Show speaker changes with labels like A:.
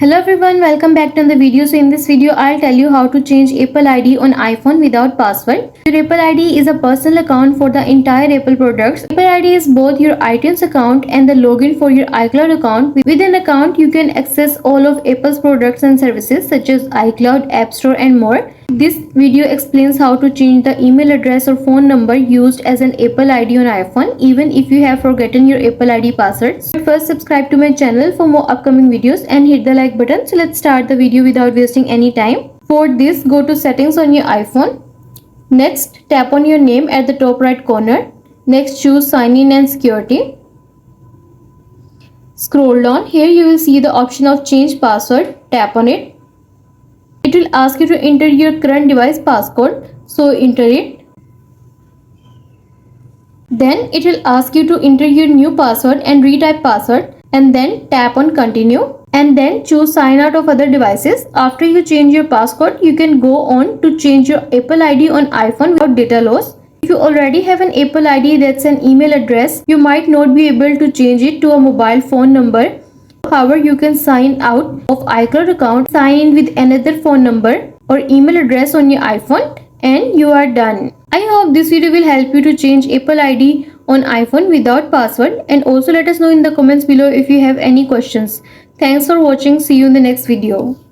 A: Hello everyone, welcome back to the video. So in this video I'll tell you how to change Apple ID on iPhone without password. Your Apple ID is a personal account for the entire Apple products. Apple ID is both your iTunes account and the login for your iCloud account. With an account you can access all of Apple's products and services such as iCloud, App Store and more. This video explains how to change the email address or phone number used as an Apple ID on iPhone even if you have forgotten your Apple ID password. So first subscribe to my channel for more upcoming videos and hit the like button. So let's start the video without wasting any time. For this, go to settings on your iPhone. Next, tap on your name at the top right corner. Next, choose sign in and security. Scroll down. Here you will see the option of change password. Tap on it. It will ask you to enter your current device passcode, so enter it. Then it will ask you to enter your new password and retype password and then tap on continue and then choose sign out of other devices. After you change your passcode, you can go on to change your Apple ID on iPhone without data loss. If you already have an Apple ID that's an email address, you might not be able to change it to a mobile phone number. However, you can sign out of iCloud account, sign in with another phone number or email address on your iPhone and you are done. I hope this video will help you to change Apple ID on iPhone without password, and also let us know in the comments below if you have any questions. Thanks for watching. See you in the next video.